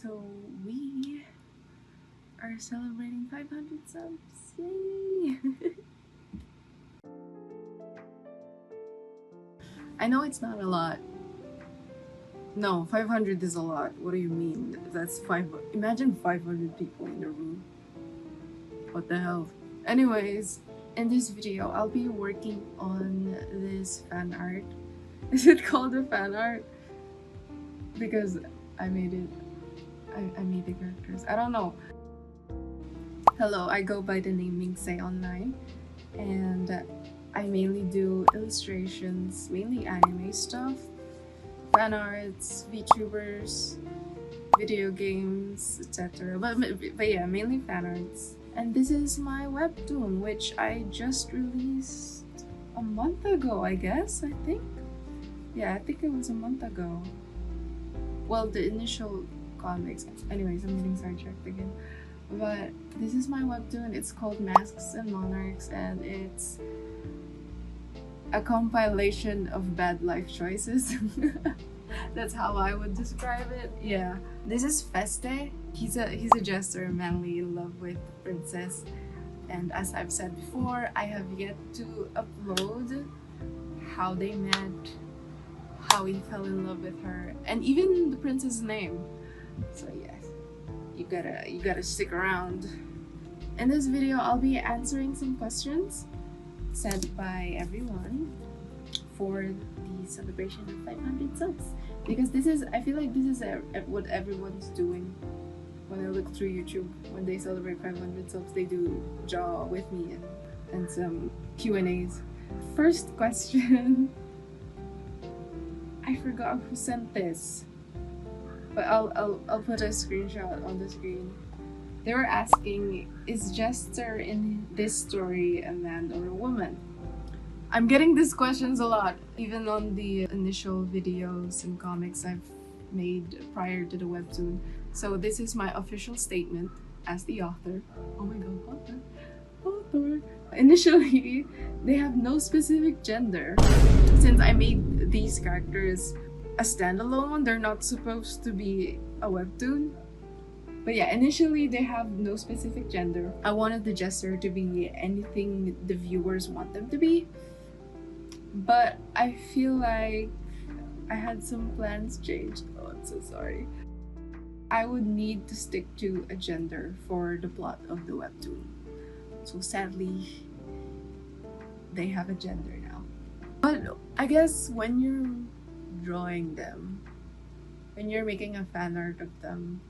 So we are celebrating 500 subs. Yay! I know it's not a lot. No, 500 is a lot. What do you mean? That's imagine 500 people in the room. What the hell? Anyways, in this video, I'll be working on this fan art. Is it called a fan art? Because I made it. I made the characters. I don't know. Hello, I go by the name Mingsei online, and I mainly do illustrations, mainly anime stuff, fan arts, VTubers, video games, etc. But yeah, mainly fan arts. And this is my webtoon, which I just released a month ago, I guess, I think. Yeah, I think it was a month ago. Well, the initial comics. Anyways, I'm getting sidetracked again. But this is my webtoon. It's called Masks and Monarchs, and it's a compilation of bad life choices. That's how I would describe it. Yeah. This is Feste. He's a jester, madly in love with Princess. And as I've said before, I have yet to upload how they met, how he fell in love with her, and even the princess' name. So yes, you gotta stick around. In this video, I'll be answering some questions sent by everyone for the celebration of 500 subs. Because I feel like this is what everyone's doing. When I look through YouTube, when they celebrate 500 subs, they do jaw with me and some Q&As. First question. I forgot who sent this, but I'll put a screenshot on the screen. They were asking, is Jester in this story a man or a woman? I'm getting these questions a lot, even on the initial videos and comics I've made prior to the webtoon. So this is my official statement as the author. Oh my god, author. Initially, they have no specific gender. Since I made these characters a standalone, they're not supposed to be a webtoon. But yeah, initially they have no specific gender. I wanted the Jester to be anything the viewers want them to be. But I feel like I had some plans changed. Oh, I'm so sorry. I would need to stick to a gender for the plot of the webtoon. So sadly, they have a gender now. But I guess when you're drawing them, when you're making a fan art of them,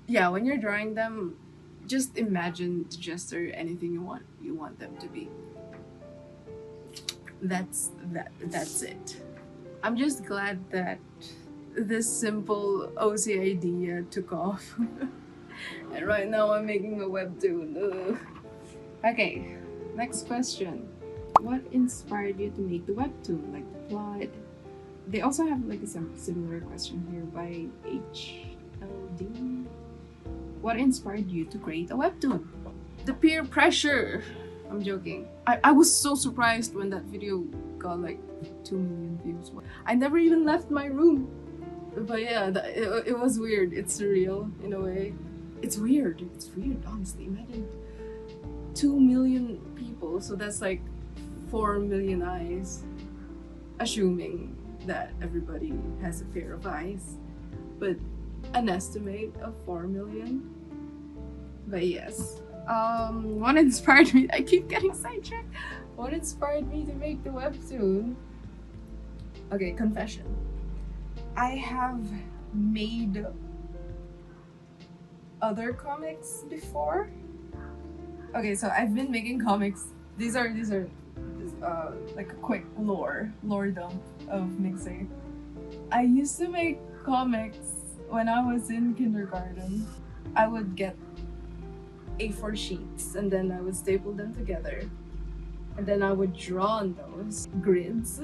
yeah, when you're drawing them, just imagine the Jester anything you want them to be. That's it. I'm just glad that this simple OC idea took off. And right now I'm making a webtoon. Ugh. Okay, next question. What inspired you to make the webtoon? Like the plot? They also have like a similar question here by HLD. What inspired you to create a webtoon? The peer pressure. I'm joking. I was so surprised when that video got like 2 million views. I never even left my room. But yeah, it was weird. It's surreal in a way. It's weird. It's weird, honestly. Imagine 2 million people. So that's like 4 million eyes. Assuming that everybody has a pair of eyes. But an estimate of 4 million. But yes. What inspired me? I keep getting sidetracked. What inspired me to make the webtoon? Okay, confession. I have made other comics before. Okay, so I've been making comics. These are like a quick lore dump of Mingsei. I used to make comics when I was in kindergarten. I would get A4 sheets and then I would staple them together. And then I would draw on those grids.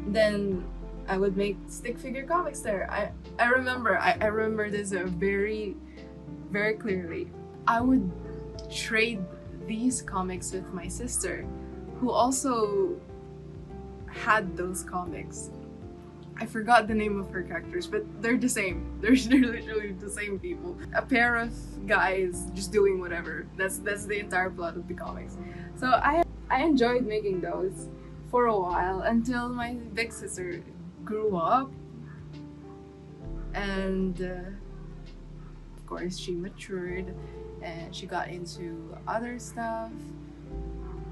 Then I would make stick figure comics there. I remember this very, very clearly. I would trade these comics with my sister, who also had those comics. I forgot the name of her characters, but they're the same. They're literally the same people. A pair of guys just doing whatever. That's the entire plot of the comics. So I enjoyed making those for a while until my big sister grew up, and of course she matured and she got into other stuff,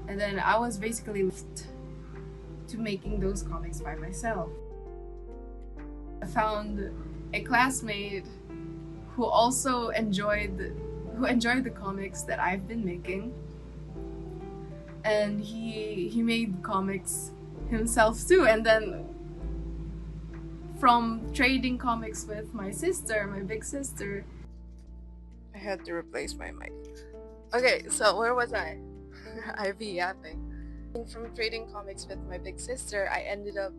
and then I was basically left to making those comics by myself. I found a classmate who also enjoyed the comics that I've been making, and he made comics himself too. And then from trading comics with my sister, my big sister, I had to replace my mic. Okay, so where was I? I be yapping. From trading comics with my big sister, I ended up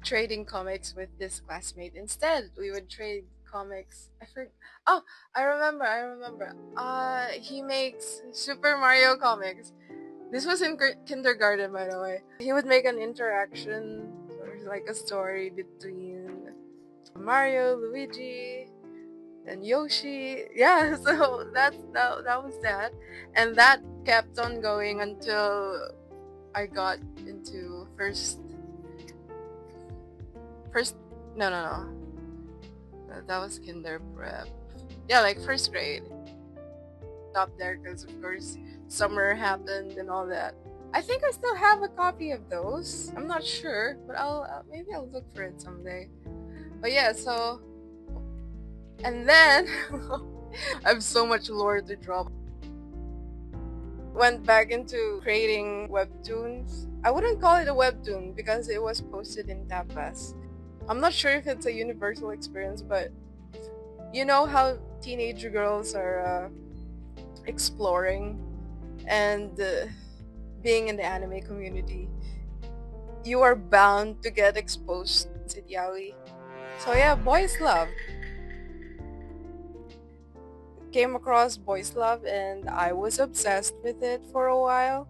trading comics with this classmate instead. We would trade comics. Oh, I remember. He makes Super Mario comics. This was in kindergarten, by the way. He would make an interaction or like a story between Mario, Luigi, and Yoshi. Yeah, so that was that, and that kept on going until I got into first no, that was kinder prep. Yeah, like first grade. Stopped there because of course summer happened and all that. I think I still have a copy of those. I'm not sure, but maybe I'll look for it someday. But yeah, so, and then I have so much lore to drop. Went back into creating webtoons. I wouldn't call it a webtoon because it was posted in tapas. I'm not sure if it's a universal experience, but you know how teenage girls are exploring and being in the anime community, you are bound to get exposed to yaoi. So yeah, boys love. Came across boys love and I was obsessed with it for a while.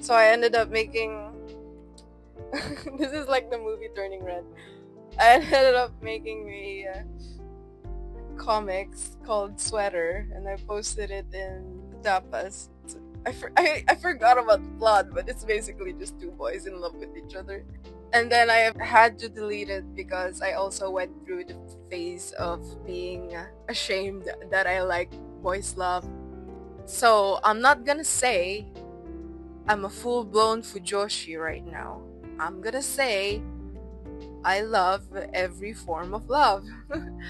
So I ended up making this is like the movie Turning Red. I ended up making a comics called Sweater, and I posted it in tapas. I forgot about the plot, but it's basically just two boys in love with each other. And then I had to delete it because I also went through the phase of being ashamed that I like boys love. So I'm not gonna say I'm a full-blown fujoshi right now. I'm gonna say I love every form of love.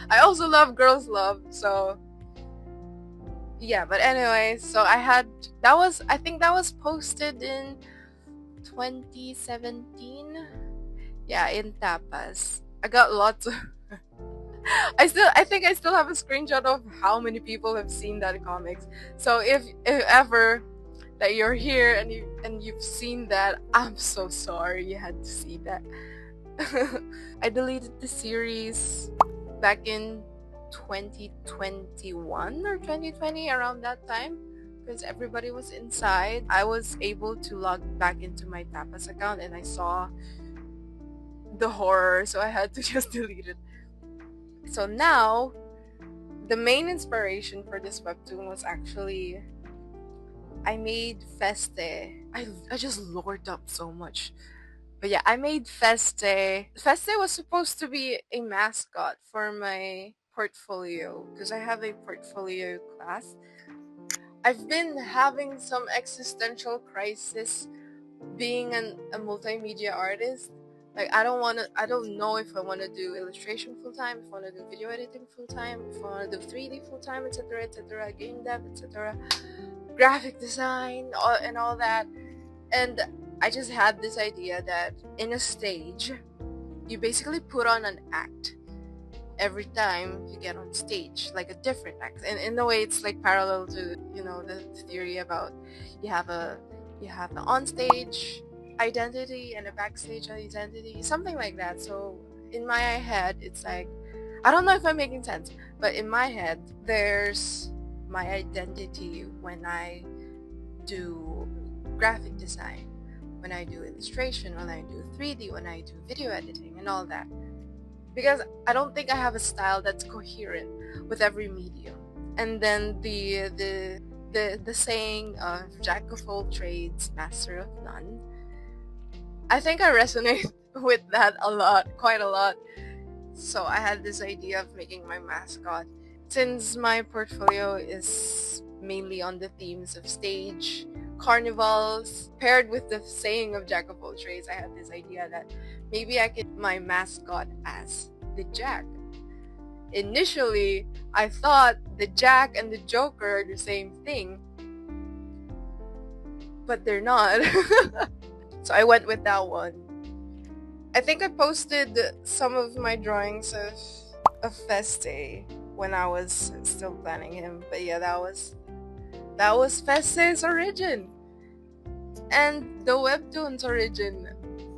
I also love girls love, so yeah. But anyway, so I think that was posted in 2017. Yeah, in tapas. I got lots of I think I still have a screenshot of how many people have seen that comics. So if ever that you're here and you've seen that, I'm so sorry you had to see that. I deleted the series back in 2021 or 2020, around that time, because everybody was inside. I was able to log back into my tapas account and I saw the horror, so I had to just delete it. So now the main inspiration for this webtoon was actually I made Feste. I just lored up so much. But yeah, I made Feste. Feste was supposed to be a mascot for my portfolio because I have a portfolio class. I've been having some existential crisis being a multimedia artist. Like I don't know if I want to do illustration full time, if I want to do video editing full time, if I want to do 3D full time, etc., game dev, etc., graphic design, and all that. And I just had this idea that in a stage, you basically put on an act every time you get on stage, like a different act. And in a way, it's like parallel to, you know, the theory about you have an on-stage identity and a backstage identity, something like that. So in my head, it's like, I don't know if I'm making sense, but in my head, there's my identity when I do graphic design. when I do illustration, when I do 3D, when I do video editing and all that. Because I don't think I have a style that's coherent with every medium. And then the saying of jack of all trades, master of none. I think I resonate with that a lot, quite a lot. So I had this idea of making my mascot. Since my portfolio is mainly on the themes of stage, carnivals, paired with the saying of jack of all trades, I had this idea that maybe I could my mascot as the Jack. Initially, I thought the Jack and the Joker are the same thing, but they're not. So I went with that one. I think I posted some of my drawings of Feste when I was still planning him, but yeah, that was Feste's origin and the Webtoon's origin.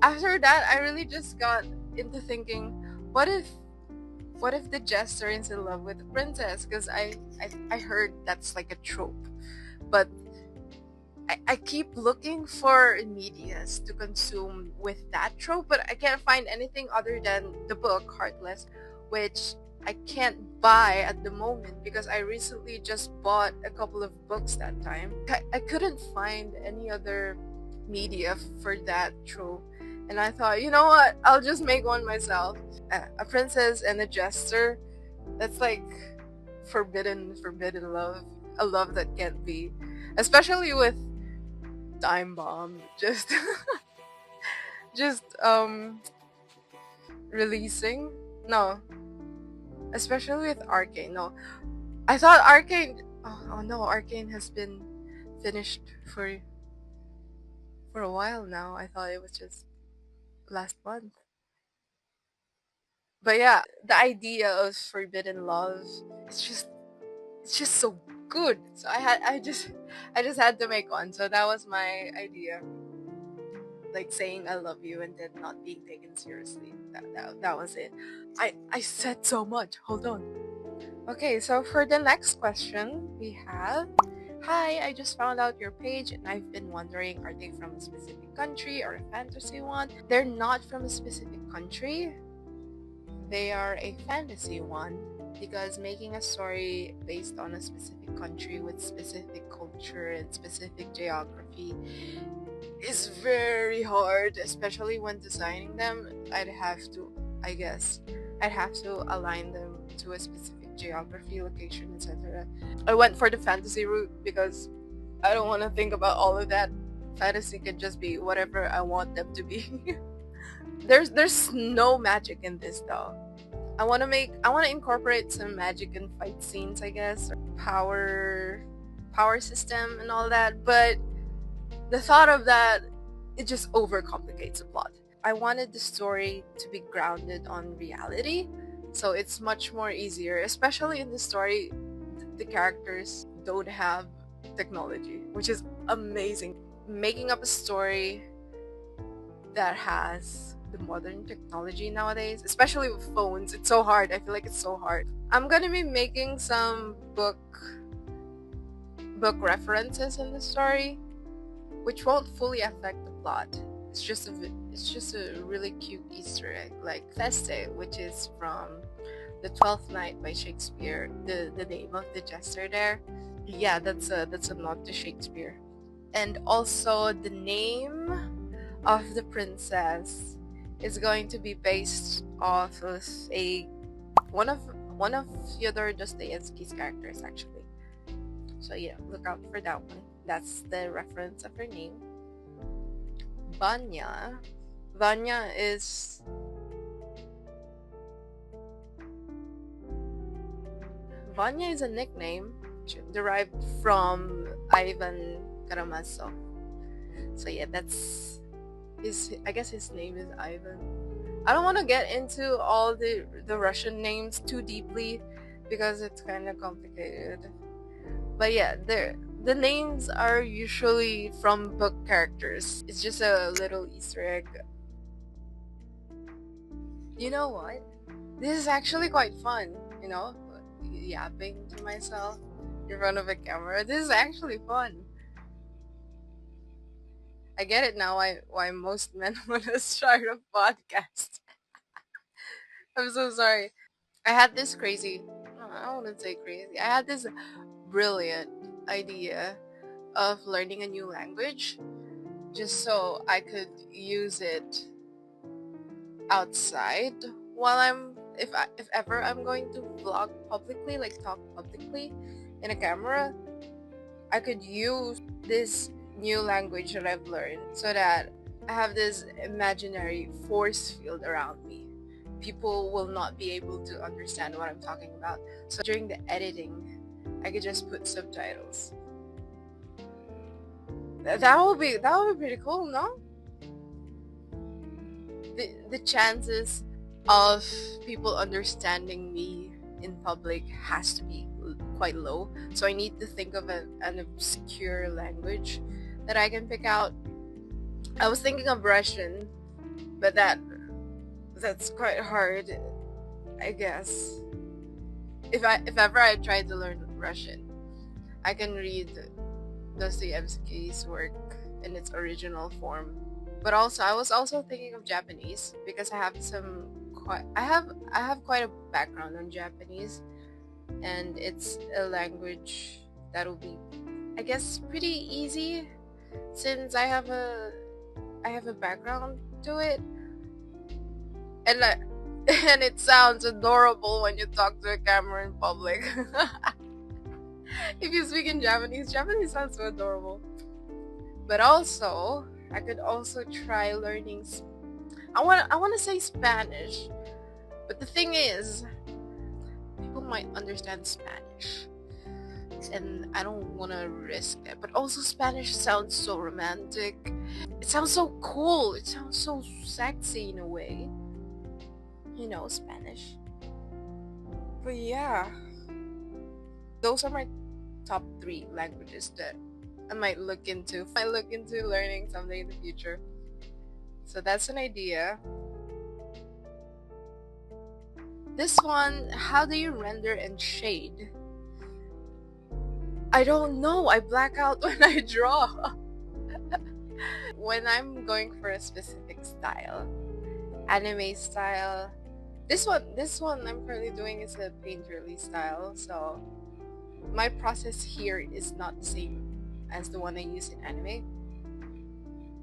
After that, I really just got into thinking, what if the Jester is in love with the princess? Because I heard that's like a trope, but I keep looking for medias to consume with that trope, but I can't find anything other than the book Heartless, which I can't buy at the moment because I recently just bought a couple of books that time. I couldn't find any other media for that trope, and I thought, you know what, I'll just make one myself. A princess and a jester, that's like forbidden love, a love that can't be, especially with Time Bomb just just releasing. No, especially with Arcane. No, I thought Arcane, oh no, Arcane has been finished for a while now. I thought it was just last month. But yeah, the idea of forbidden love, it's just so good. So I just had to make one. So that was my idea. Like saying I love you and then not being taken seriously. That was it. I said so much. Hold on. Okay, so for the next question we have, hi, I just found out your page and I've been wondering, are they from a specific country or a fantasy one? They're not from a specific country. They are a fantasy one, because making a story based on a specific country with specific culture and specific geography is very hard, especially when designing them. I'd have to align them to a specific geography, location, etc. I went for the fantasy route because I don't want to think about all of that. Fantasy can just be whatever I want them to be. There's no magic in this though. I want to incorporate some magic and fight scenes, I guess, power system and all that, but the thought of that, it just overcomplicates the plot. I wanted the story to be grounded on reality, so it's much more easier, especially in the story the characters don't have technology, which is amazing. Making up a story that has the modern technology nowadays, especially with phones, it's so hard. I feel like it's so hard. I'm gonna be making some book references in the story, which won't fully affect the plot. It's just a really cute Easter egg, like Feste, which is from The Twelfth Night by Shakespeare. The name of the jester there, yeah, that's a nod to Shakespeare. And also the name of the princess is going to be based off of one of Fyodor Dostoevsky's characters, actually. So yeah, look out for that one. That's the reference of her name. Vanya is a nickname derived from Ivan Karamazov. So yeah, that's I guess his name is Ivan. I don't want to get into all the Russian names too deeply because it's kind of complicated. But yeah, the names are usually from book characters. It's just a little Easter egg. You know what? This is actually quite fun, yapping to myself in front of a camera. This is actually fun. I get it now why most men want to start a podcast. I'm so sorry. I had this crazy, no, I don't want to say crazy. I had this brilliant idea of learning a new language just so I could use it outside while if ever I'm going to vlog publicly, like talk publicly in a camera, I could use this new language that I've learned so that I have this imaginary force field around me. People will not be able to understand what I'm talking about. So during the editing, I could just put subtitles. That would be pretty cool, no? The chances of people understanding me in public has to be quite low, so I need to think of an obscure language that I can pick out. I was thinking of Russian, but that's quite hard, I guess. If ever I try to learn Russian, I can read Dostoevsky's work in its original form. But also, I was also thinking of Japanese because I have quite a background on Japanese, and it's a language that will be, I guess, pretty easy since I have a background to it, and and it sounds adorable when you talk to a camera in public. If you speak in Japanese sounds so adorable. But also, I could also try learning. I want to say Spanish, but the thing is, people might understand Spanish, and I don't want to risk that. But also, Spanish sounds so romantic. It sounds so cool. It sounds so sexy in a way. You know, Spanish. But yeah, those are my top 3 languages that I might look into learning someday in the future. So that's an idea. This one, how do you render and shade? I don't know. I black out when I draw. When I'm going for a specific style, anime style, this one I'm currently doing is a painterly style, so my process here is not the same as the one I use in anime.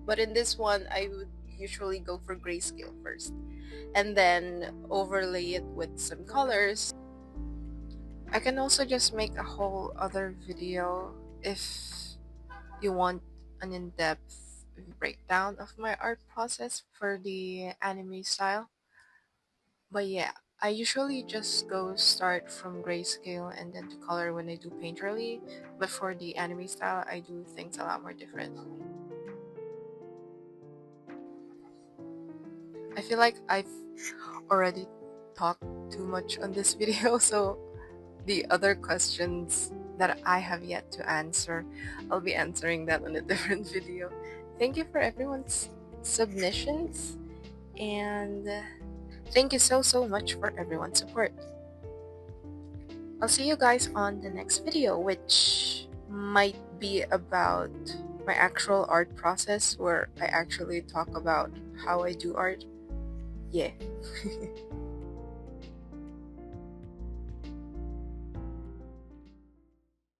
But in this one, I would usually go for grayscale first, and then overlay it with some colors. I can also just make a whole other video if you want an in-depth breakdown of my art process for the anime style. But yeah, I usually just go start from grayscale and then to color when I do painterly, but for the anime style, I do things a lot more different. I feel like I've already talked too much on this video, so the other questions that I have yet to answer, I'll be answering that on a different video. Thank you for everyone's submissions, and thank you so much for everyone's support. I'll see you guys on the next video, which might be about my actual art process, where I actually talk about how I do art. Yeah.